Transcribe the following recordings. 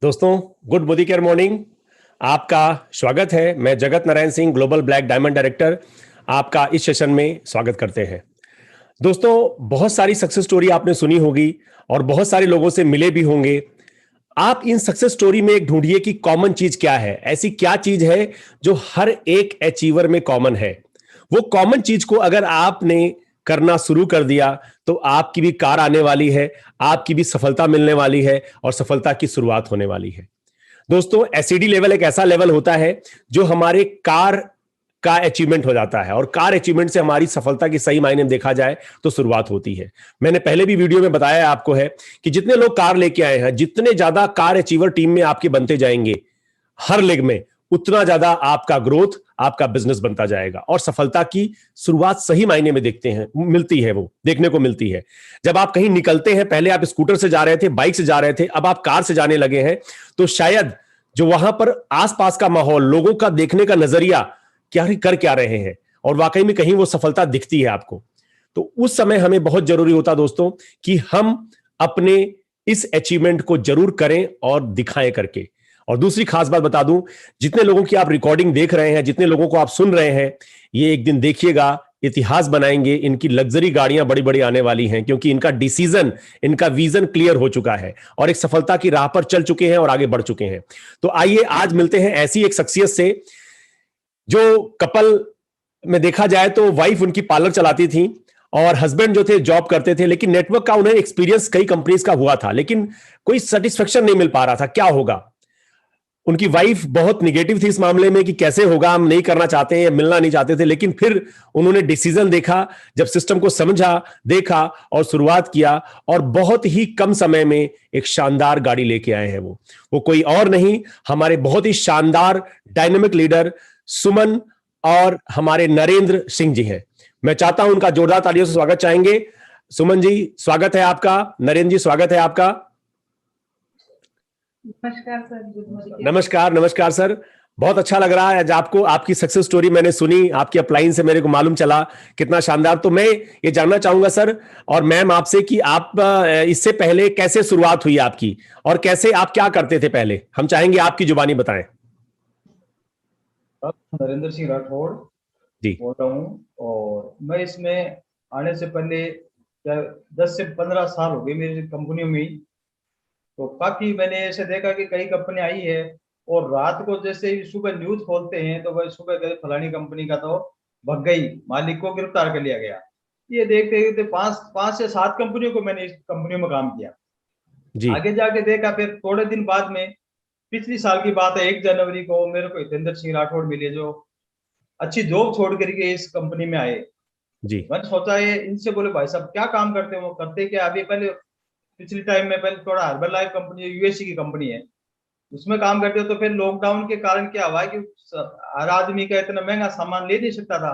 दोस्तों, good Modi care morning. आपका स्वागत है। मैं Jagat Narayan Singh, global black diamond director, आपका इस सेशन में स्वागत करते हैं। दोस्तों, बहुत सारी सक्सेस स्टोरी आपने सुनी होगी और बहुत सारे लोगों से मिले भी होंगे। आप इन सक्सेस स्टोरी में एक ढूंढिए कि कॉमन चीज क्या है। ऐसी क्या चीज है जो हर एक अचीवर में कॉमन है। वो कॉमन चीज को अगर आपने करना शुरू कर दिया तो आपकी भी कार आने वाली है, आपकी भी सफलता मिलने वाली है और सफलता की शुरुआत होने वाली है। दोस्तों, एसईडी लेवल एक ऐसा लेवल होता है जो हमारे कार का अचीवमेंट हो जाता है और कार अचीवमेंट से हमारी सफलता की सही मायने में देखा जाए तो शुरुआत होती है। मैंने पहले भी वीडियो में बताया आपको है कि जितने लोग कार लेके आए हैं, जितने ज्यादा कार अचीवर टीम में आपके बनते जाएंगे हर लेग में, उतना ज्यादा आपका ग्रोथ, आपका बिजनेस बनता जाएगा और सफलता की शुरुआत सही मायने में देखते हैं मिलती है, वो देखने को मिलती है। जब आप कहीं निकलते हैं, पहले आप स्कूटर से जा रहे थे, बाइक से जा रहे थे, अब आप कार से जाने लगे हैं, तो शायद जो वहां पर आसपास का माहौल, लोगों का देखने का नजरिया, क्या रहे हैं, और वाकई में कहीं वो सफलता दिखती है आपको, तो उस समय हमें बहुत जरूरी होता दोस्तों कि हम अपने इस अचीवमेंट को जरूर करें और दिखाएं करके। और दूसरी खास बात बता दूं, जितने लोगों की आप रिकॉर्डिंग देख रहे हैं, जितने लोगों को आप सुन रहे हैं, ये एक दिन देखिएगा इतिहास बनाएंगे। इनकी लग्जरी गाड़ियां बड़ी बड़ी आने वाली हैं क्योंकि इनका डिसीजन, इनका विजन क्लियर हो चुका है और एक सफलता की राह पर चल चुके हैं और आगे बढ़ चुके हैं। तो आइए आज मिलते हैं ऐसी एक शख्सियत से जो कपल में देखा जाए तो वाइफ उनकी पार्लर चलाती थी और हस्बैंड जो थे जॉब करते थे, लेकिन नेटवर्क का उन्हें एक्सपीरियंस कई कंपनीज का हुआ था, लेकिन कोई सेटिस्फेक्शन नहीं मिल पा रहा था। क्या होगा? उनकी वाइफ बहुत निगेटिव थी इस मामले में कि कैसे होगा, हम नहीं करना चाहते हैं, मिलना नहीं चाहते थे। लेकिन फिर उन्होंने डिसीजन देखा, जब सिस्टम को समझा, देखा और शुरुआत किया और बहुत ही कम समय में एक शानदार गाड़ी लेके आए हैं। वो कोई और नहीं, हमारे बहुत ही शानदार डायनेमिक लीडर सुमन और हमारे नरेंद्र सिंह जी हैं। मैं चाहता हूं उनका जोरदार तालियों से स्वागत चाहेंगे। सुमन जी, स्वागत है आपका। नरेंद्र जी, स्वागत है आपका। नमस्कार सर। नमस्कार नमस्कार सर। बहुत अच्छा लग रहा है आज आपको, आपकी सक्सेस स्टोरी मैंने सुनी, आपकी अपलाइन से मेरे को मालूम चला कितना शानदार। तो मैं ये जानना चाहूंगा सर और मैम आपसे कि आप इससे पहले कैसे शुरुआत हुई आपकी और कैसे आप क्या करते थे पहले, हम चाहेंगे आपकी जुबानी बताएं। नरेंद्र सिंह राठौड़ जी बोल रहा हूँ और मैं इसमें आने से पहले 10 से 15 साल हो गए मेरी कंपनियों में। तो काफी मैंने ऐसे देखा कि कई कंपनी आई है और रात को जैसे ही सुबह न्यूज खोलते हैं तो वह सुबह गए फलानी कंपनी का तो भग गई, मालिक को गिरफ्तार कर लिया गया। ये देखते देखते पांच से सात कंपनियों को मैंने इस कंपनियों में काम किया। जी आगे जाके देखा, फिर थोड़े दिन बाद में पिछली साल की बात है, 1 जनवरी को मेरे को हितेंद्र सिंह राठौड़ मिले जो अच्छी जॉब छोड़ करके इस कंपनी में आए। जी मैंने सोचा ये इनसे, बोले भाई साहब क्या काम करते हो? करते क्या अभी, पहले पिछले टाइम में पहले थोड़ा हर्बल लाइफ कंपनी यूएससी की कंपनी है उसमें काम करते हो। तो फिर लॉकडाउन के कारण क्या हुआ कि हर आदमी का इतना महंगा सामान ले नहीं सकता था।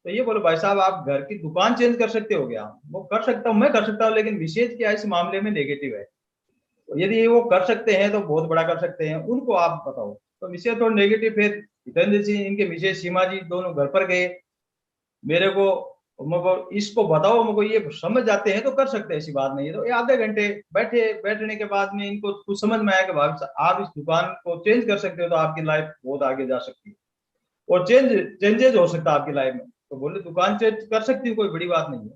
तो ये बोले भाई साहब आप घर की दुकान चेंज कर सकते हो क्या? वो कर सकता हूँ, मैं कर सकता हूँ, लेकिन विशेष क्या इस मामले में नेगेटिव है। तो यदि वो कर सकते हैं तो बहुत बड़ा कर सकते हैं, उनको आप बताओ। तो विषय थोड़ा नेगेटिव। फिर हितेंद्र सिंह, इनके विशेष सीमा जी दोनों घर पर गए, मेरे को इसको बताओ, मुझको ये समझ जाते हैं तो कर सकते हैं, ऐसी बात नहीं है। तो ये आधे घंटे बैठने के बाद में इनको कुछ समझ में आया कि भाई आप इस दुकान को चेंज कर सकते हो तो आपकी लाइफ बहुत आगे जा सकती है और चेंजेज हो सकता है आपकी लाइफ में। तो बोले दुकान चेंज कर सकती हूँ, कोई बड़ी बात नहीं है।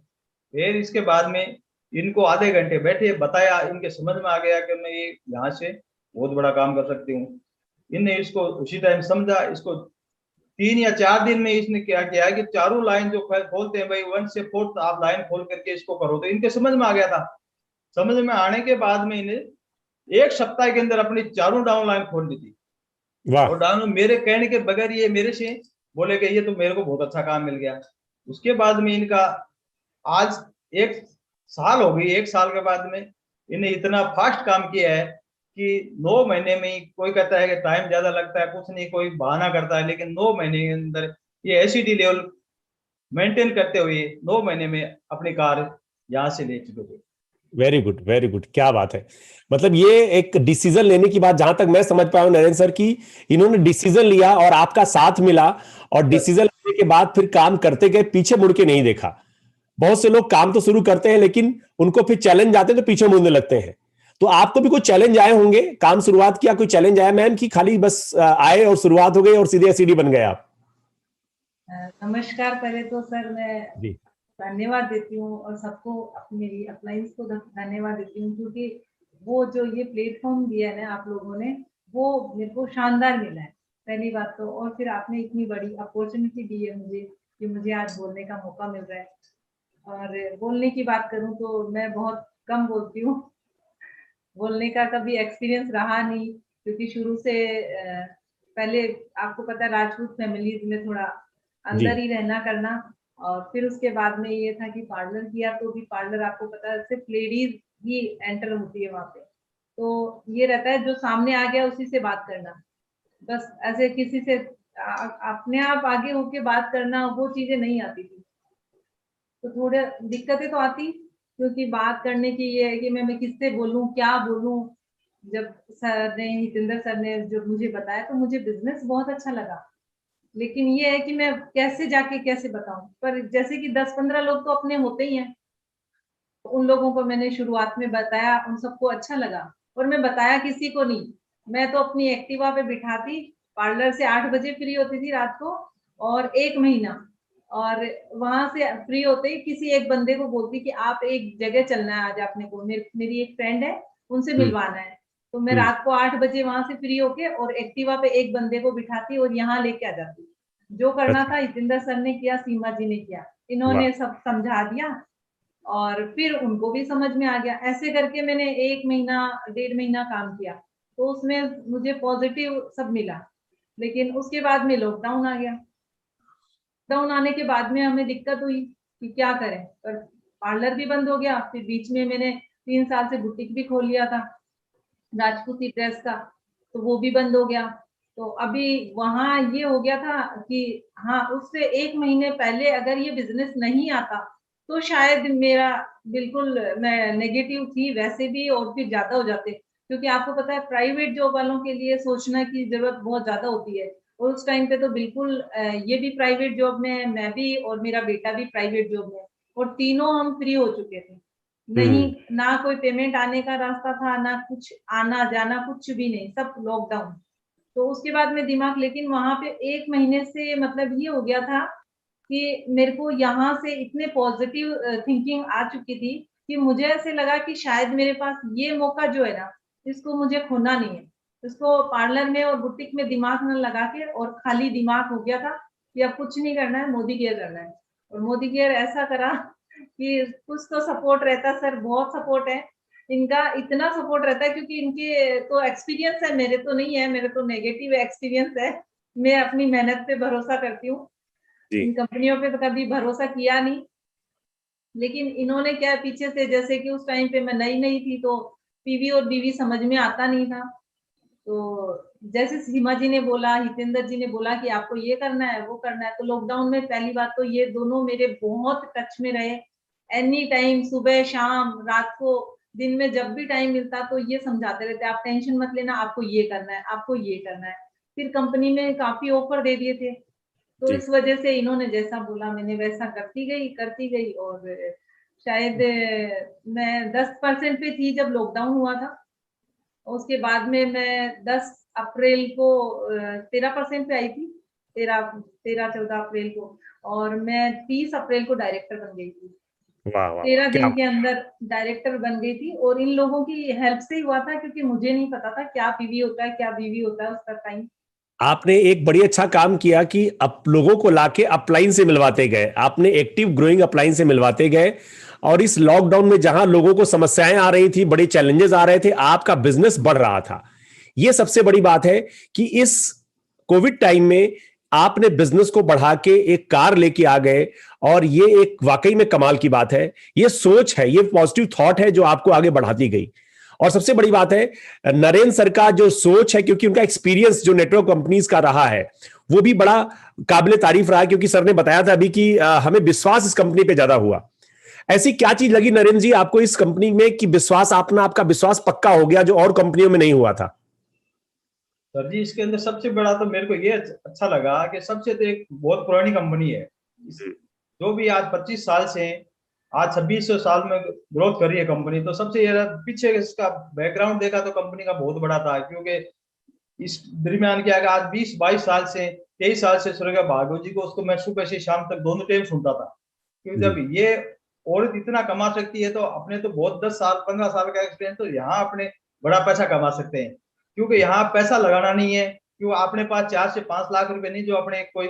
फिर इसके बाद में इनको आधे घंटे बैठे, बताया, इनके समझ में आ गया कि मैं ये यहाँ से बहुत बड़ा काम कर सकती हूँ। इनने इसको उसी टाइम समझा। इसको 3 या 4 दिन में इसने क्या किया कि चारों लाइन जो खोलते हैं भाई 1 से 4 आप लाइन खोल करके इसको करो, तो इनके समझ में आ गया था। समझ में आने के बाद में इन्हें 1 सप्ताह के अंदर अपनी चारों डाउन लाइन खोल दी थी। वाह। और डाउन मेरे कहने के बगैर ये मेरे से बोले कि ये तो मेरे को बहुत अच्छा काम मिल गया। उसके बाद में इनका आज 1 साल हो गई। 1 साल के बाद में इन्हें इतना फास्ट काम किया है कि 9 महीने में ही, कोई कहता है कि टाइम ज्यादा लगता है, कुछ नहीं, कोई बहाना करता है, लेकिन 9 महीने के अंदर ये एसिडी लेवल मेंटेन करते हुए 9 महीने में अपनी कार यहाँ से ले चुके थे। वेरी गुड, वेरी गुड, क्या बात है। मतलब ये एक डिसीजन लेने की बात, जहां तक मैं समझ पाया हूं नरेंद्र सर की, इन्होंने डिसीजन लिया और आपका साथ मिला और डिसीजन लेने के बाद फिर काम करते गए, पीछे मुड़ के नहीं देखा। बहुत से लोग काम तो शुरू करते हैं लेकिन उनको फिर चैलेंज आते हैं तो पीछे मुड़ने लगते हैं। तो आपको भी कुछ चैलेंज आए होंगे, काम शुरुआत किया, कोई चैलेंज आया मैम कि खाली बस आए और शुरुआत हो गई और सीधे सीडी बन गए आप? नमस्कार। पहले तो सर मैं जी धन्यवाद देती हूँ और सबको मेरी अपलाइंस को धन्यवाद देती हूँ, क्योंकि वो जो ये प्लेटफॉर्म दिया है ना आप लोगों ने, वो मेरे को शानदार मिला है पहली बात तो। और फिर आपने इतनी बड़ी अपॉर्चुनिटी दी है मुझे कि मुझे आज बोलने का मौका मिल रहा है। और बोलने की बात करूँ तो मैं बहुत कम बोलती हूँ, बोलने का कभी एक्सपीरियंस रहा नहीं, क्योंकि शुरू से पहले आपको पता है राजपूत फैमिलीज में थोड़ा जी अंदर ही रहना करना। और फिर उसके बाद में ये था कि पार्लर किया, तो भी पार्लर आपको पता है सिर्फ लेडीज ही एंटर होती है वहां पे। तो ये रहता है जो सामने आ गया उसी से बात करना, बस ऐसे किसी से अपने आप आगे होके बात करना, वो चीजें नहीं आती थी। तो थोड़े दिक्कतें तो आती, क्योंकि बात करने की ये है कि मैं किससे बोलूं, क्या बोलूं। जब सर ने, हितेंद्र सर ने जो मुझे बताया तो मुझे बिजनेस बहुत अच्छा लगा, लेकिन ये है कि मैं कैसे जाके कैसे बताऊं। पर जैसे कि 10-15 लोग तो अपने होते ही हैं, उन लोगों को मैंने शुरुआत में बताया, उन सबको अच्छा लगा। और मैं बताया किसी को नहीं, मैं तो अपनी एक्टिवा पे बिठाती, पार्लर से 8 बजे फ्री होती थी रात को, और 1 महीना, और वहां से फ्री होते ही किसी एक बंदे को बोलती कि आप एक जगह चलना है आज आपने को, मेरी एक फ्रेंड है उनसे हम्म मिलवाना है। तो मैं हम्म रात को 8 बजे वहां से फ्री होके और एक्टिवा पे एक बंदे को बिठाती और यहाँ लेके आ जाती। जो करना अच्छा था हितेंद्र सर ने किया, सीमा जी ने किया, वाह इन्होंने सब समझा दिया और फिर उनको भी समझ में आ गया। ऐसे करके मैंने 1 महीना 1.5 महीना काम किया, तो उसमें मुझे पॉजिटिव सब मिला। लेकिन उसके बाद में लॉकडाउन आ गया। लॉकडाउन आने के बाद में हमें दिक्कत हुई कि क्या करें, पर पार्लर भी बंद हो गया। फिर बीच में मैंने 3 साल से बुटीक भी खोल लिया था राजपूती ड्रेस का, तो वो भी बंद हो गया। तो अभी वहां ये हो गया था कि हाँ, उससे 1 महीने पहले अगर ये बिजनेस नहीं आता तो शायद मेरा, बिल्कुल मैं नेगेटिव थी वैसे भी, और फिर ज्यादा हो जाते, क्योंकि आपको पता है प्राइवेट जॉब वालों के लिए सोचना की जरूरत बहुत ज्यादा होती है। और उस टाइम पे तो बिल्कुल ये भी प्राइवेट जॉब में है, मैं भी और मेरा बेटा भी प्राइवेट जॉब में है, और तीनों हम फ्री हो चुके थे। नहीं, हम्म ना कोई पेमेंट आने का रास्ता था, ना कुछ आना जाना, कुछ भी नहीं, सब लॉकडाउन। तो उसके बाद में दिमाग, लेकिन वहां पे 1 महीने से मतलब ये हो गया था कि मेरे को यहाँ से इतने पॉजिटिव थिंकिंग आ चुकी थी कि मुझे ऐसे लगा कि शायद मेरे पास ये मौका जो है ना, इसको मुझे खोना नहीं है। इसको पार्लर में और बुटीक में दिमाग न लगा के, और खाली दिमाग हो गया था कि अब कुछ नहीं करना है, मोदी केयर करना है। और मोदी केयर ऐसा करा कि कुछ तो सपोर्ट रहता सर, बहुत सपोर्ट है इनका, इतना सपोर्ट रहता है क्योंकि इनके तो एक्सपीरियंस है, मेरे तो नहीं है, मेरे तो नेगेटिव एक्सपीरियंस है। मैं अपनी मेहनत पे भरोसा करती हूँ, जी इन कंपनियों पे तो कभी भरोसा किया नहीं। लेकिन इन्होंने क्या पीछे से, जैसे कि उस टाइम पे मैं नई नई थी, तो पीवी और बीवी समझ में आता नहीं था। तो जैसे सीमा जी ने बोला, हितेंद्र जी ने बोला कि आपको ये करना है वो करना है, तो लॉकडाउन में पहली बात तो ये दोनों मेरे बहुत टच में रहे। एनी टाइम, सुबह शाम रात को, दिन में जब भी टाइम मिलता तो ये समझाते रहते, आप टेंशन मत लेना, आपको ये करना है, आपको ये करना है। फिर कंपनी में काफी ऑफर दे दिए थे, तो जी इस वजह से इन्होंने जैसा बोला मैंने वैसा करती गई। और शायद मैं 10% पे थी जब लॉकडाउन हुआ था। उसके बाद में मैं 10 अप्रैल को 13% पे आई थी, 13-14 अप्रैल को। और मैं 30 अप्रैल को डायरेक्टर बन गई थी। वाह वाह वाह 13 क्या! दिन के अंदर डायरेक्टर बन गई थी, और इन लोगों की हेल्प से ही हुआ था, क्योंकि मुझे नहीं पता था क्या पीवी होता है, क्या बीवी होता है उसका टाइम। आपने एक बड़ी अच्छा काम किया कि अप लोगों को लाके अपलाइन से मिलवाते गए, आपने एक्टिव ग्रोइंग अपलाइन से मिलवाते गए। और इस लॉकडाउन में जहां लोगों को समस्याएं आ रही थी, बड़े चैलेंजेस आ रहे थे, आपका बिजनेस बढ़ रहा था। यह सबसे बड़ी बात है कि इस कोविड टाइम में आपने बिजनेस को बढ़ा के एक कार लेके आ गए। और ये एक वाकई में कमाल की बात है, ये सोच है, ये पॉजिटिव थॉट है जो आपको आगे बढ़ाती गई। और सबसे बड़ी बात है नरेंद्र सर का जो सोच है, क्योंकि उनका एक्सपीरियंस जो नेटवर्क कंपनीज का रहा है वो भी बड़ा काबिले तारीफ रहा है, क्योंकि सर ने बताया था अभी कि हमें विश्वास इस कंपनी पे ज्यादा हुआ। ऐसी क्या चीज लगी नरेंद्र जी आपको इस कंपनी में कि विश्वास, आपका विश्वास पक्का हो गया जो और कंपनियों में नहीं हुआ था? सर जी, इसके अंदर सबसे बड़ा तो मेरे को ये अच्छा लगा कि सबसे तो एक बहुत पुरानी कंपनी है जो भी आज 25 साल से आज 2600 साल में ग्रोथ कर रही है कंपनी। तो सबसे ये पीछे इसका बैकग्राउंड देखा तो कंपनी का बहुत बड़ा था, क्योंकि इस दरमियान क्या है, आज 20-22 साल से 23 साल से सुरेखा भार्गव जी को, उसको मैं सुबह से शाम तक दोनों टाइम सुनता था। क्योंकि जब ये औरत इतना कमा सकती है तो अपने तो बहुत 10 साल 15 साल का एक्सपीरियंस, तो यहाँ अपने बड़ा पैसा कमा सकते हैं। क्योंकि यहाँ पैसा लगाना नहीं है, क्योंकि अपने पास 4 से 5 लाख रुपए नहीं जो अपने कोई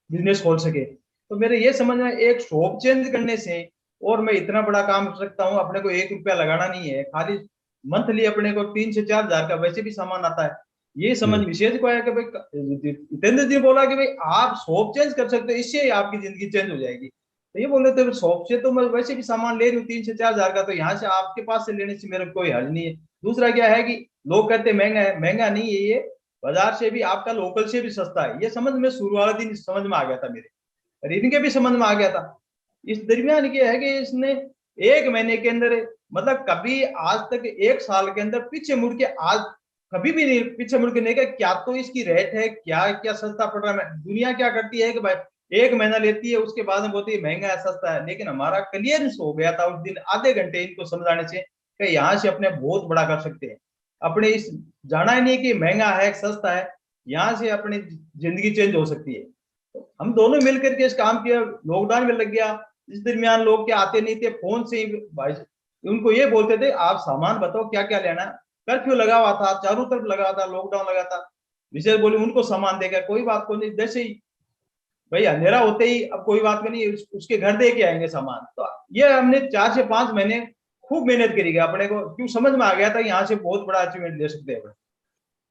बिजनेस खोल सके। तो मेरे ये समझ में, एक शॉप चेंज करने से और मैं इतना बड़ा काम कर सकता हूँ। अपने को 1 रुपया लगाना नहीं है, खाली मंथली अपने को 3 से 4 हजार का वैसे भी सामान आता है। ये समझ विशेष को आया कि भाई जितेंद्र जी बोला कि भाई आप शॉप चेंज कर सकते हो, इससे आपकी जिंदगी चेंज हो जाएगी। तो ये बोल रहे थे शॉप से तो मैं वैसे भी सामान ले रही हूँ 3 से 4 हजार का, तो यहाँ से आपके पास से लेने से मेरा कोई हर्ज नहीं है। दूसरा क्या है कि लोग कहते महंगा है, महंगा नहीं है, ये बाजार से भी आपका लोकल से भी सस्ता है। ये समझ में शुरू वाला दिन समझ में आ गया था मेरे, और इनके भी समझ में आ गया था। इस दरमियान क्या है कि इसने 1 महीने के अंदर, मतलब कभी आज तक 1 साल के अंदर पीछे मुड़ के, आज कभी भी नहीं पीछे मुड़ के नहीं गया, क्या तो इसकी रेट है, क्या क्या सस्ता पड़ रहा है। दुनिया क्या करती है कि भाई 1 महीना लेती है, उसके बाद में बोलती है महंगा है सस्ता है। लेकिन हमारा क्लियरेंस हो गया था उस दिन, आधे घंटे इनको समझाने से कि यहाँ से अपने बहुत बड़ा कर सकते हैं। अपने इस जाना ही नहीं कि महंगा है सस्ता है, यहाँ से अपनी जिंदगी चेंज हो सकती है। हम दोनों मिलकर के इस काम किया। लॉकडाउन में लग गया, इस दरमियान लोग क्या आते नहीं थे, फोन से ही भाई उनको ये बोलते थे आप सामान बताओ क्या क्या लेना है। कर्फ्यू लगा हुआ था, चारों तरफ लगा था, लॉकडाउन लगा था। विशेष बोले उनको सामान देगा, कोई बात को नहीं, जैसे ही भाई अंधेरा होते ही अब कोई बात नहीं, उसके घर दे के आएंगे सामान। तो ये हमने 4 से 5 महीने खूब मेहनत करी गया, अपने को क्यों समझ में आ गया था यहाँ से बहुत बड़ा अचीवमेंट ले सकते हैं।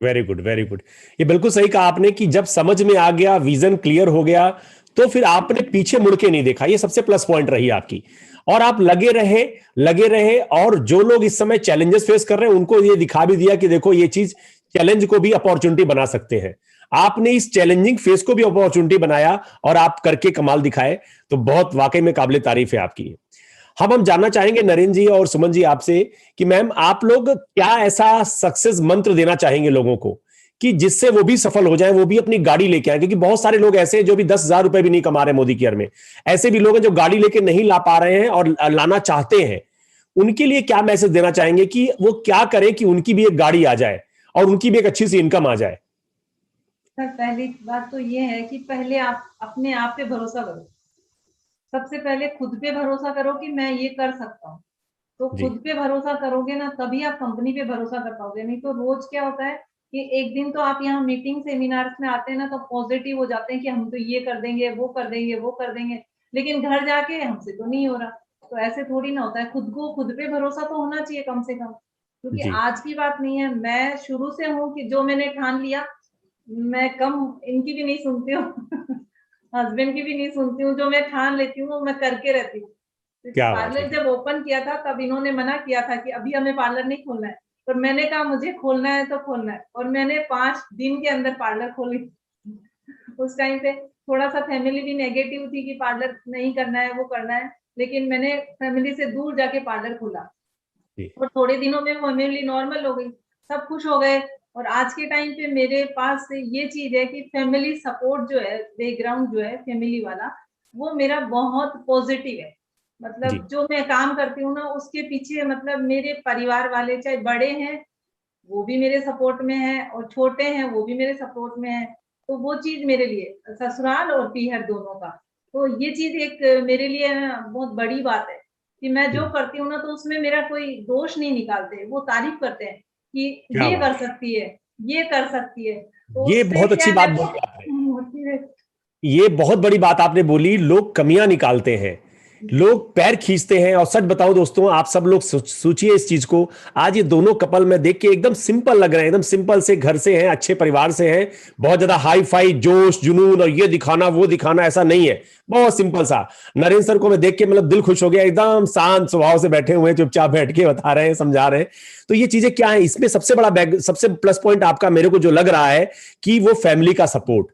Very good, very good. ये बिल्कुल सही कहा आपने कि जब समझ में आ गया, विजन क्लियर हो गया, तो फिर आपने पीछे मुड़ के नहीं देखा। ये सबसे प्लस पॉइंट रही आपकी। और आप लगे रहे और जो लोग इस समय चैलेंजेस फेस कर रहे हैं उनको ये दिखा भी दिया कि देखो ये चीज चैलेंज को भी अपॉर्चुनिटी बना सकते हैं। आपने इस चैलेंजिंग फेस को भी अपॉर्चुनिटी बनाया और आप करके कमाल दिखाए। तो बहुत वाकई में काबिले तारीफ है आपकी। हम जानना चाहेंगे नरेंद्र जी और सुमन जी आपसे कि मैम आप लोग क्या ऐसा सक्सेस मंत्र देना चाहेंगे लोगों को कि जिससे वो भी सफल हो जाएं, वो भी अपनी गाड़ी लेके आए। क्योंकि बहुत सारे लोग ऐसे हैं जो भी 10,000 रुपए भी नहीं कमा रहे मोदी केयर में। ऐसे भी लोग हैं जो गाड़ी लेके नहीं ला पा रहे हैं और लाना चाहते हैं। उनके लिए क्या मैसेज देना चाहेंगे कि वो क्या करें कि उनकी भी एक गाड़ी आ जाए और उनकी भी एक अच्छी सी इनकम आ जाए? सर पहली बात तो ये है कि पहले आप अपने आप पे भरोसा करो। सबसे पहले खुद पे भरोसा करो कि मैं ये कर सकता हूँ। तो खुद पे भरोसा करोगे ना, तभी आप कंपनी पे भरोसा कर पाओगे। नहीं तो रोज क्या होता है कि एक दिन तो आप यहाँ मीटिंग सेमिनार्स में आते हैं ना, तो पॉजिटिव हो जाते हैं कि हम तो ये कर देंगे, वो कर देंगे, वो कर देंगे, लेकिन घर जाके हमसे तो नहीं हो रहा। तो ऐसे थोड़ी ना होता है। खुद पे भरोसा तो होना चाहिए कम से कम, क्योंकि आज की बात नहीं है। मैं शुरू से हूँ कि जो मैंने ठान लिया, मैं कम इनकी भी नहीं सुनती हूँ हस्बैंड की भी नहीं सुनती हूँ। जो मैं ठान लेती हूँ वो मैं करके रहती हूँ। पार्लर जब ओपन किया था तब इन्होंने मना किया था कि अभी हमें पार्लर नहीं खोलना है, पर मैंने कहा मुझे खोलना है तो खोलना है, और मैंने 5 दिन के अंदर पार्लर खोली। उस टाइम पे थोड़ा सा फैमिली भी नेगेटिव थी कि पार्लर नहीं करना है, वो करना है, लेकिन मैंने फैमिली से दूर जाके पार्लर खोला और थोड़े दिनों में फैमिली नॉर्मल हो गई, सब खुश हो गए। और आज के टाइम पे मेरे पास ये चीज है कि फैमिली सपोर्ट जो है, बैकग्राउंड जो है फैमिली वाला, वो मेरा बहुत पॉजिटिव है। मतलब जो मैं काम करती हूँ ना, उसके पीछे मतलब मेरे परिवार वाले, चाहे बड़े हैं वो भी मेरे सपोर्ट में है और छोटे हैं वो भी मेरे सपोर्ट में है। तो वो चीज मेरे लिए, ससुराल और पीहर दोनों का, तो ये चीज एक मेरे लिए बहुत बड़ी बात है कि मैं जो करती हूँ ना, तो उसमें मेरा कोई दोष नहीं निकालते, वो तारीफ करते हैं कि ये कर सकती है, ये कर सकती है। तो ये बहुत अच्छी बात बोली आपने। ये बहुत बड़ी बात आपने बोली। लोग कमियां निकालते हैं, लोग पैर खींचते हैं। और सच बताओ दोस्तों, आप सब लोग सोचिए इस चीज को। आज ये दोनों कपल में देख के एकदम सिंपल लग रहे हैं, एकदम सिंपल से घर से हैं, अच्छे परिवार से हैं। बहुत ज्यादा हाई फाई जोश जुनून और ये दिखाना वो दिखाना ऐसा नहीं है, बहुत सिंपल सा। नरेंद्र सर को मैं देख के मतलब दिल खुश हो गया, एकदम शांत स्वभाव से बैठे हुए, चुपचाप बैठ के बता रहे हैं, समझा रहे हैं। तो ये चीजें क्या है, इसमें सबसे बड़ा सबसे प्लस पॉइंट आपका मेरे को जो लग रहा है कि वो फैमिली का सपोर्ट।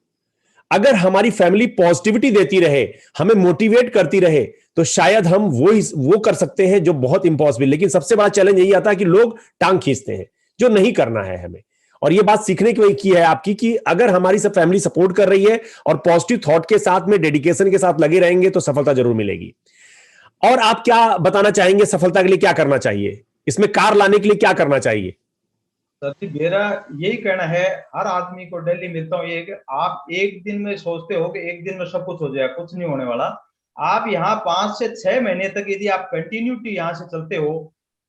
अगर हमारी फैमिली पॉजिटिविटी देती रहे, हमें मोटिवेट करती रहे, तो शायद हम वो कर सकते हैं जो बहुत इंपॉसिबल। लेकिन सबसे बड़ा चैलेंज यही आता है कि लोग टांग खींचते हैं, जो नहीं करना है हमें। और ये बात सीखने की है आपकी कि अगर हमारी सब फैमिली सपोर्ट कर रही है और पॉजिटिव थॉट के साथ में, डेडिकेशन के साथ लगे रहेंगे, तो सफलता जरूर मिलेगी। और आप क्या बताना चाहेंगे, सफलता के लिए क्या करना चाहिए, इसमें कार लाने के लिए क्या करना चाहिए? सर जी, मेरा यही कहना है, हर आदमी को डेली मिलता हूँ ये कि आप एक दिन में सोचते हो कि एक दिन में सब कुछ हो जाएगा, कुछ नहीं होने वाला। आप यहाँ 5 से 6 महीने तक यदि आप कंटिन्यूटी यहाँ से चलते हो,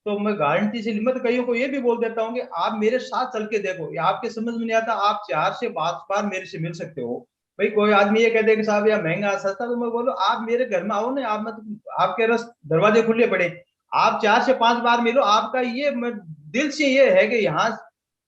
तो मैं गारंटी से, मैं तो कईयों को ये भी बोल देता हूँ कि आप मेरे साथ चल के देखो, ये आपके समझ में नहीं आता, आप 4 से 5 बार मेरे से मिल सकते हो। भाई कोई आदमी ये कहते हैं कि साहब यार महंगा सस्ता, तो मैं बोलो आप मेरे घर में आओ ना, आप मतलब आपके रस दरवाजे खुले पड़े, आप 4 से 5 बार मिलो। आपका ये मैं दिल से ये है कि यहाँ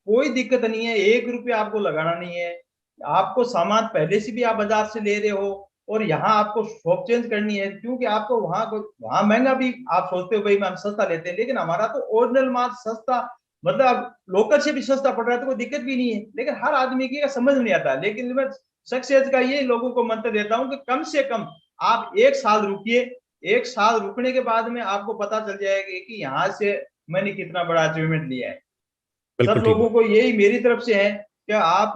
कोई दिक्कत नहीं है, 1 रुपया आपको लगाना नहीं है। आपको सामान पहले से भी आप बाजार से ले रहे हो, और यहाँ आपको शॉप चेंज करनी है, क्योंकि आपको वहां महंगा भी आप सोचते हो भाई हम सस्ता लेते हैं, लेकिन हमारा तो ओरिजिनल माल सस्ता, मतलब लोकल से भी सस्ता पड़ रहा है, तो कोई दिक्कत भी नहीं है। लेकिन हर आदमी की समझ नहीं आता। लेकिन मैं सक्सेस का ये लोगों को मंत्र देता हूँ कि कम से कम आप 1 साल रुकिए। 1 साल रुकने के बाद में आपको पता चल जाएगा कि यहाँ से मैंने कितना बड़ा अचीवमेंट लिया है। सब बिल्कुल ठीक लोगों को यही मेरी तरफ से है कि आप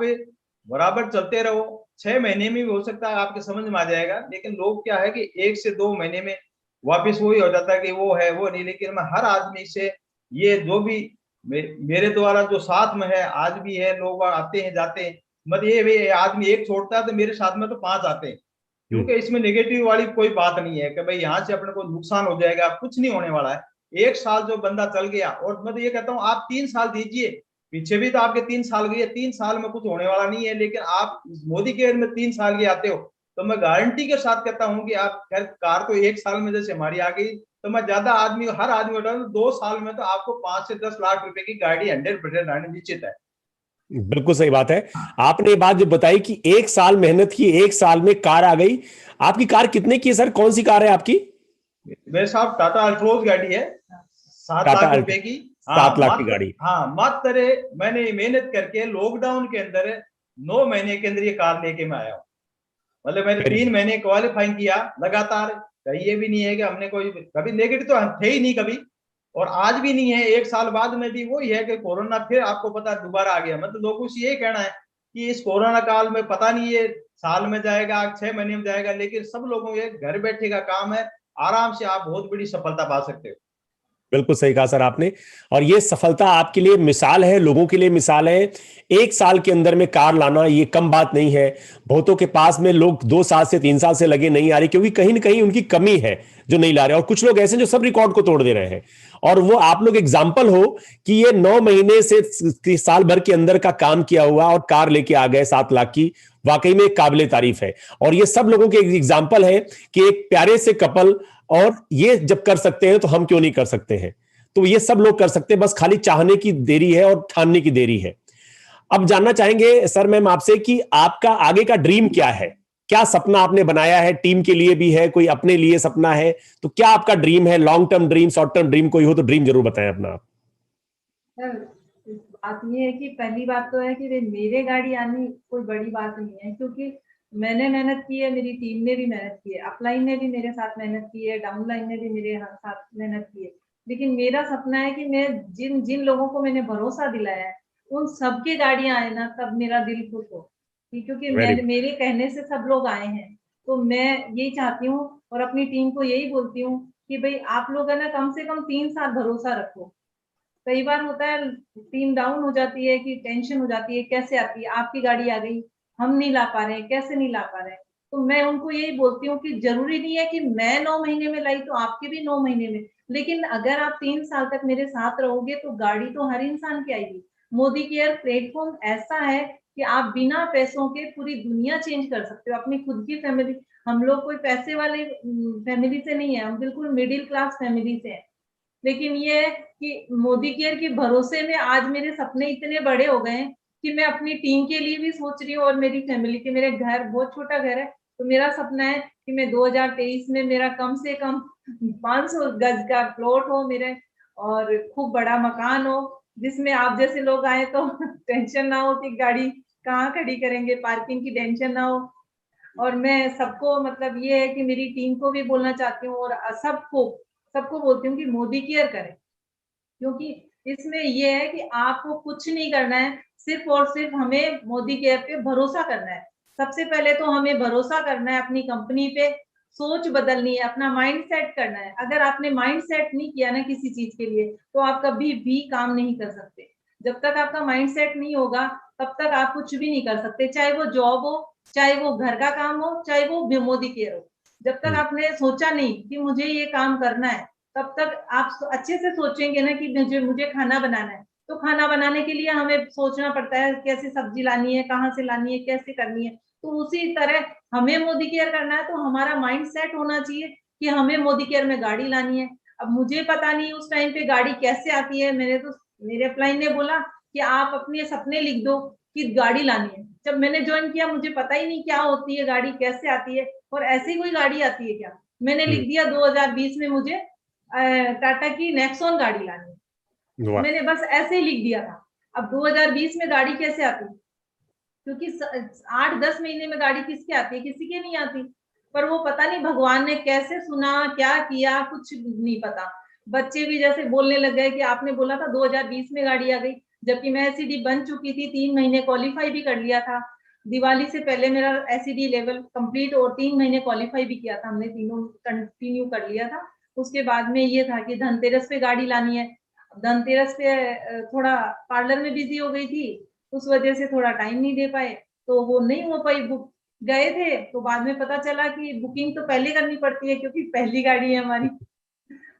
बराबर चलते रहो। 6 महीने में भी हो सकता है आपके समझ में आ जाएगा, लेकिन लोग क्या है कि 1 से 2 महीने में वापस वही हो जाता है कि वो है वो नहीं। लेकिन मैं हर आदमी से ये जो भी मेरे द्वारा जो साथ में है, आज भी है, लोग आते हैं जाते हैं, मतलब ये आदमी एक छोड़ता है तो मेरे साथ में तो 5 आते हैं। क्योंकि इसमें नेगेटिव वाली कोई बात नहीं है कि भाई यहाँ से अपने को नुकसान हो जाएगा, कुछ नहीं होने वाला है। 1 साल जो बंदा चल गया, और मैं तो ये कहता हूँ आप 3 साल दीजिए, पीछे भी तो आपके 3 साल गए, 3 साल में कुछ होने वाला नहीं है। लेकिन आप मोदी केयर में 3 साल के आते हो, तो मैं गारंटी के साथ कहता हूँ कि आप खैर कार तो 1 साल में जैसे हमारी आ गई, तो मैं ज्यादा आदमी हर आदमी बता 2 साल में तो आपको 5 से 10 लाख रुपए की गाड़ी 100% आने निश्चित है। बिल्कुल सही बात है। आपने ये बात जो बताई कि 1 साल मेहनत की, 1 साल में कार आ गई। आपकी कार कितने की है सर, कौन सी कार है आपकी? मेरे साहब टाटा अल्ट्रोज गाड़ी है, 7 टाटा लाख रुपए की। हाँ 7 लाख की मात्र, गाड़ी। हाँ मात्र मैंने मेहनत करके लॉकडाउन के अंदर 9 महीने के अंदर ये कार लेके मैं आया हूँ। मतलब मैंने वेरी 3 महीने क्वालिफाइंग किया लगातार। कहीं ये भी नहीं है कि हमने कोई कभी नेगेटिव तो थे ही नहीं कभी, और आज भी नहीं है। 1 साल बाद में भी वही है कि कोरोना फिर आपको पता दोबारा आ गया। मतलब लोगों से यही कहना है कि इस कोरोना काल में पता नहीं ये साल में जाएगा 6 महीने में जाएगा, लेकिन सब लोगों के घर बैठे का काम है, आराम से आप बहुत बड़ी सफलता पा सकते हो। बिल्कुल सही कहा सर आपने। और ये सफलता आपके लिए मिसाल है, लोगों के लिए मिसाल है। 1 साल के अंदर में कार लाना ये कम बात नहीं है। बहुतों के पास में लोग 2 साल से 3 साल से लगे नहीं आ रही, क्योंकि कहीं ना कहीं उनकी कमी है जो नहीं ला रहे। और कुछ लोग ऐसे जो सब रिकॉर्ड को तोड़ दे रहे हैं, और वो आप लोग एग्जाम्पल हो कि ये 9 महीने से साल भर के अंदर का काम किया हुआ और कार लेके आ गए 7 लाख की। वाकई में एक काबिले तारीफ है। और ये सब लोगों के एग्जाम्पल है कि एक प्यारे से कपल, और ये जब कर सकते हैं तो हम क्यों नहीं कर सकते हैं। तो ये सब लोग कर सकते हैं, बस खाली चाहने की देरी है और ठानने की देरी है। अब जानना चाहेंगे सर मैम आपसे कि आपका आगे का ड्रीम क्या है, क्या सपना आपने बनाया है? टीम के लिए भी है, कोई अपने लिए सपना है? तो क्या आपका ड्रीम है? Long term dream, short term dream कोई हो तो ड्रीम जरूर बताएं अपना आप। सर, बात ये है कि पहली बात तो है कि मेरे गाड़ी आनी कोई बड़ी बात नहीं है, क्योंकि मैंने मेहनत की है, मेरी टीम ने भी मेहनत की है, अपलाइन ने भी मेरे साथ मेहनत की है, डाउनलाइन ने भी मेरे साथ मेहनत की है। लेकिन मेरा सपना है कि मैं जिन जिन लोगों को मैंने भरोसा दिलाया है उन सबकी गाड़ियां आए ना, तब मेरा दिल खुश हो। क्योंकि वेरी मेरे कहने से सब लोग आए हैं, तो मैं यही चाहती हूँ और अपनी टीम को यही बोलती हूँ कि भाई आप लोग है ना कम से कम 3 साल भरोसा रखो। कई बार होता है टीम डाउन हो जाती है कि टेंशन हो जाती है, कैसे आती है आपकी गाड़ी आ गई, हम नहीं ला पा रहे हैं, कैसे नहीं ला पा रहे हैं। तो मैं उनको यही बोलती हूँ कि जरूरी नहीं है कि मैं 9 महीने में लाई तो आपके भी 9 महीने में, लेकिन अगर आप 3 साल तक मेरे साथ रहोगे तो गाड़ी तो हर इंसान की आएगी। मोदी केयर प्लेटफॉर्म ऐसा है कि आप बिना पैसों के पूरी दुनिया चेंज कर सकते हो, अपनी खुद की फैमिली। हम लोग कोई पैसे वाले फैमिली से नहीं है, हम बिल्कुल मिडिल क्लास फैमिली से हैं। लेकिन ये है कि मोदी केयर के भरोसे में आज मेरे सपने इतने बड़े हो गए हैं कि मैं अपनी टीम के लिए भी सोच रही हूँ और मेरी फैमिली के। मेरे घर बहुत छोटा घर है, तो मेरा सपना है कि मैं 2023 में मेरा कम से कम 500 गज का प्लॉट हो मेरे, और खूब बड़ा मकान हो, जिसमें आप जैसे लोग आए तो टेंशन ना हो कि गाड़ी कहाँ खड़ी करेंगे, पार्किंग की टेंशन ना हो। और मैं सबको मतलब ये है कि मेरी टीम को भी बोलना चाहती हूँ और सबको सबको बोलती हूँ कि मोदी केयर करें, क्योंकि इसमें ये है कि आपको कुछ नहीं करना है, सिर्फ और सिर्फ हमें मोदी केयर पे भरोसा करना है। सबसे पहले तो हमें भरोसा करना है अपनी कंपनी पे, सोच बदलनी है, अपना माइंड सेट करना है। अगर आपने माइंड सेट नहीं किया ना किसी चीज के लिए, तो आप कभी भी काम नहीं कर सकते। जब तक आपका माइंड सेट नहीं होगा तब तक आप कुछ भी नहीं कर सकते, चाहे वो जॉब हो, चाहे वो घर का काम हो, चाहे वो मोदी केयर हो। जब तक आपने सोचा नहीं कि मुझे ये काम करना है, तब तक आप अच्छे से सोचेंगे ना कि मुझे खाना बनाना है, तो खाना बनाने के लिए हमें सोचना पड़ता है कैसे सब्जी लानी है, कहाँ से लानी है, कैसे करनी है। तो उसी तरह हमें मोदी केयर करना है तो हमारा माइंड सेट होना चाहिए कि हमें मोदी केयर में गाड़ी लानी है। अब मुझे पता नहीं उस टाइम पे गाड़ी कैसे आती है, मेरे अपलाइन ने बोला कि आप अपने सपने लिख दो कि गाड़ी लानी है। जब मैंने ज्वाइन किया मुझे पता ही नहीं क्या होती है गाड़ी, कैसे आती है और ऐसी कोई गाड़ी आती है क्या। मैंने लिख दिया 2020 में मुझे टाटा की नेक्सॉन गाड़ी लानी है। मैंने बस ऐसे ही लिख दिया था। अब 2020 में गाड़ी कैसे आती, क्योंकि 8-10 महीने में गाड़ी किसके आती है, किसी के नहीं आती। पर वो पता नहीं भगवान ने कैसे सुना, क्या किया, कुछ नहीं पता। बच्चे भी जैसे बोलने लग गए कि आपने बोला था 2020 में गाड़ी आ गई, जबकि मैं एसईडी बन चुकी थी, 3 महीने क्वालिफाई भी कर लिया था। दिवाली से पहले मेरा एसईडी लेवल कंप्लीट और 3 महीने क्वालिफाई भी किया था, हमने तीनों कंटिन्यू कर लिया था। उसके बाद में ये था कि धनतेरस पे गाड़ी लानी है। धनतेरस पे थोड़ा पार्लर में बिजी हो गई थी, उस वजह से थोड़ा टाइम नहीं दे पाए, तो वो नहीं हो पाई बुक। गए थे तो बाद में पता चला कि बुकिंग तो पहले करनी पड़ती है क्योंकि पहली गाड़ी है हमारी।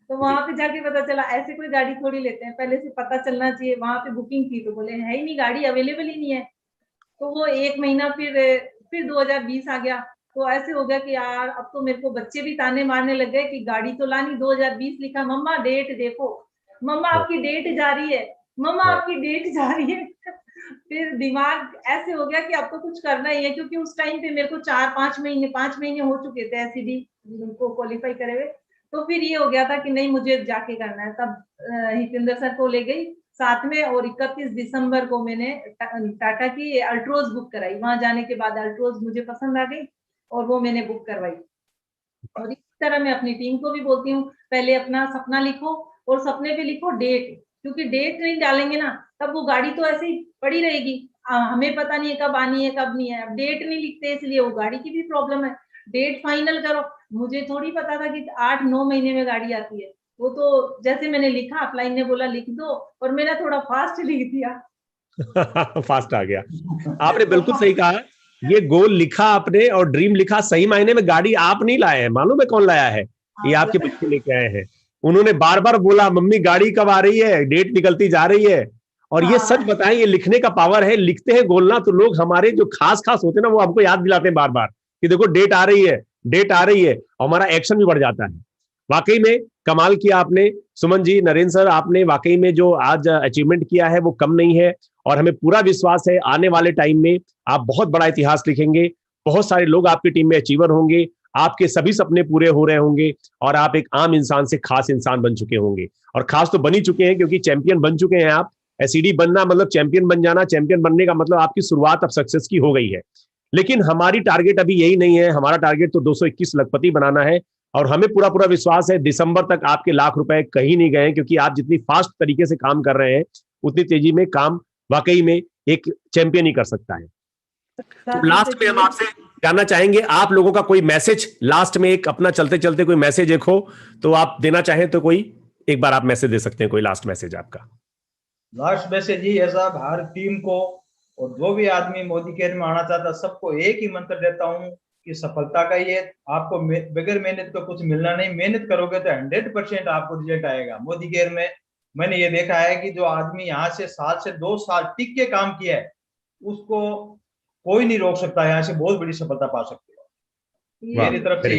तो वहां पे जाके पता चला ऐसे कोई गाड़ी थोड़ी लेते हैं, पहले से पता चलना चाहिए। वहां पे बुकिंग थी तो बोले है ही नहीं, गाड़ी अवेलेबल ही नहीं है। तो वो 1 महीना फिर 2020 आ गया। तो ऐसे हो गया कि यार अब तो मेरे को बच्चे भी ताने मारने लग गए कि गाड़ी तो लानी, 2020 लिखा, मम्मा डेट देखो, मम्मा आपकी डेट जा रही है, मम्मा आपकी डेट जा रही है। फिर दिमाग ऐसे हो गया कि अब तो कुछ करना ही है, क्योंकि उस टाइम पे मेरे को 5 महीने हो चुके थे एसईडी को क्वालिफाई करे हुए। तो फिर ये हो गया था कि नहीं मुझे जाके करना है। तब हितेंद्र सर को ले गई साथ में, और 31 दिसंबर को मैंने टाटा की अल्ट्रोज बुक कराई। वहां जाने के बाद अल्ट्रोज मुझे पसंद आ गई और वो मैंने बुक करवाई। और इस तरह मैं अपनी टीम को भी बोलती हूँ, पहले अपना सपना लिखो और सपने पे लिखो डेट, क्योंकि डेट नहीं डालेंगे ना तब वो गाड़ी तो ऐसे ही पड़ी रहेगी। हमें पता नहीं है कब आनी है कब नहीं है। अब डेट नहीं लिखते इसलिए वो गाड़ी की भी प्रॉब्लम है। डेट फाइनल करो। मुझे थोड़ी पता था कि 8-9 महीने में गाड़ी आती है। वो तो जैसे मैंने लिखा, अपलाइन ने बोला लिख दो, और मैंने थोड़ा फास्ट लिख दिया। फास्ट आ गया। आपने बिल्कुल सही कहा, ये गोल लिखा आपने और ड्रीम लिखा, सही मायने में गाड़ी आप नहीं लाए हैं, मालूम है कौन लाया है? ये आपके बच्चे लेके आए हैं। उन्होंने बार बार बोला मम्मी गाड़ी कब आ रही है, डेट निकलती जा रही है। और ये सच बताएं, ये लिखने का पावर है। लिखते हैं गोलना तो लोग हमारे जो खास खास होते हैं ना, वो हमको याद दिलाते हैं बार बार कि देखो डेट आ रही है, डेट आ रही है, और हमारा एक्शन भी बढ़ जाता है। वाकई में कमाल किया आपने सुमन जी, नरेंद्र सर, आपने वाकई में जो आज अचीवमेंट किया है वो कम नहीं है। और हमें पूरा विश्वास है आने वाले टाइम में आप बहुत बड़ा इतिहास लिखेंगे। बहुत सारे लोग आपकी टीम में अचीवर होंगे, आपके सभी सपने पूरे हो रहे होंगे, और आप एक आम इंसान से खास इंसान बन चुके होंगे। और खास तो बन ही चुके हैं, क्योंकि चैंपियन बन चुके हैं आप। एसईडी बनना मतलब चैंपियन बन जाना, चैंपियन बनने का मतलब आपकी शुरुआत अब सक्सेस की हो गई है। लेकिन हमारी टारगेट अभी यही नहीं है। हमारा टारगेट तो 221 लखपति बनाना है। और हमें पूरा पूरा विश्वास है दिसंबर तक आपके लाख रुपए कहीं नहीं गए, क्योंकि आप जितनी फास्ट तरीके से काम कर रहे हैं उतनी तेजी में काम वाकई में एक चैंपियन ही कर सकता है। तो लास्ट में हम आपसे जानना चाहेंगे, आप लोगों का कोई मैसेज लास्ट में, एक अपना चलते चलते कोई मैसेज एक हो तो आप देना चाहें तो कोई एक बार आप मैसेज दे सकते हैं, कोई लास्ट मैसेज आपका। लास्ट मैसेज ही है साहब, हर टीम को और जो भी आदमी मोदी केयर में आना चाहता है सबको एक ही मंत्र देता हूँ कि सफलता का ये आपको बगैर मेहनत का कुछ मिलना नहीं। मेहनत करोगे तो 100% आपको रिजल्ट आएगा। मोदी केयर में मैंने ये देखा है कि जो आदमी यहाँ से 1 से 2 साल टिक के काम किया है उसको कोई नहीं रोक सकता, यहाँ से बहुत बड़ी सफलता पा सकते हो। मेरी तरफ से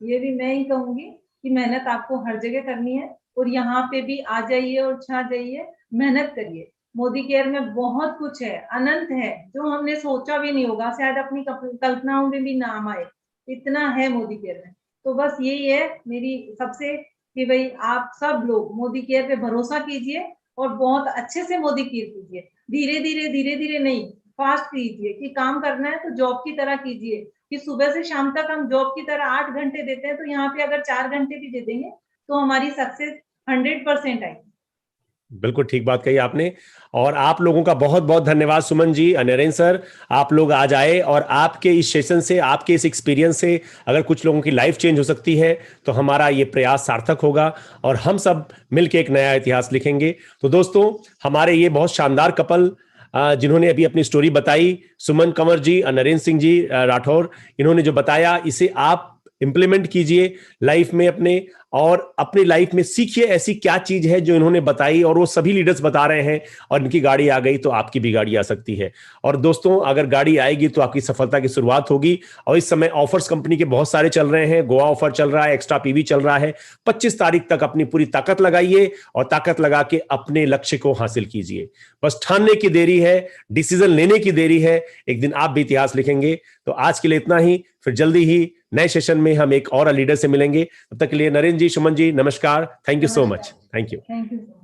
ये भी मैं ही कहूंगी कि मेहनत आपको हर जगह करनी है, और यहाँ पे भी आ जाइए और छा जाइए, मेहनत करिए। मोदी केयर में बहुत कुछ है, अनंत है, जो हमने सोचा भी नहीं होगा, शायद अपनी कल्पनाओं में भी नाम आए, इतना है मोदी केयर में। तो बस यही है मेरी सबसे कि भाई आप सब लोग मोदी केयर पे भरोसा कीजिए और बहुत अच्छे से मोदी केयर कीजिए। धीरे धीरे नहीं, फास्ट कीजिए। कि काम करना है तो जॉब की तरह कीजिए, कि सुबह से शाम तक हम जॉब की तरह 8 घंटे देते हैं, तो यहाँ पे अगर 4 घंटे भी दे देंगे तो हमारी सक्सेस 100% आएगी। बिल्कुल ठीक बात कही आपने। और आप लोगों का बहुत बहुत धन्यवाद सुमन जी, नरेंद्र सर, आप लोग आज आए और आपके इस सेशन से, आपके इस एक्सपीरियंस से अगर कुछ लोगों की लाइफ चेंज हो सकती है तो हमारा ये प्रयास सार्थक होगा और हम सब मिलकर एक नया इतिहास लिखेंगे। तो दोस्तों, हमारे ये बहुत शानदार कपल जिन्होंने अभी अपनी स्टोरी बताई, सुमन कंवर जी और नरेंद्र सिंह जी राठौर, इन्होंने जो बताया इसे आप इंप्लीमेंट कीजिए लाइफ में अपने, और अपनी लाइफ में सीखिए ऐसी क्या चीज है जो इन्होंने बताई और वो सभी लीडर्स बता रहे हैं, और इनकी गाड़ी आ गई तो आपकी भी गाड़ी आ सकती है। और दोस्तों, अगर गाड़ी आएगी तो आपकी सफलता की शुरुआत होगी। और इस समय ऑफर्स कंपनी के बहुत सारे चल रहे हैं, गोवा ऑफर चल रहा है, एक्स्ट्रा पीवी चल रहा है। 25 तारीख तक अपनी पूरी ताकत लगाइए और ताकत लगा के अपने लक्ष्य को हासिल कीजिए। बस ठानने की देरी है, डिसीजन लेने की देरी है, एक दिन आप भी इतिहास लिखेंगे। तो आज के लिए इतना ही, फिर जल्दी ही नए सेशन में हम एक और लीडर से मिलेंगे। तब तक के लिए नरेंद्र जी, सुमन जी, नमस्कार। Thank you so much. Thank you. Thank you.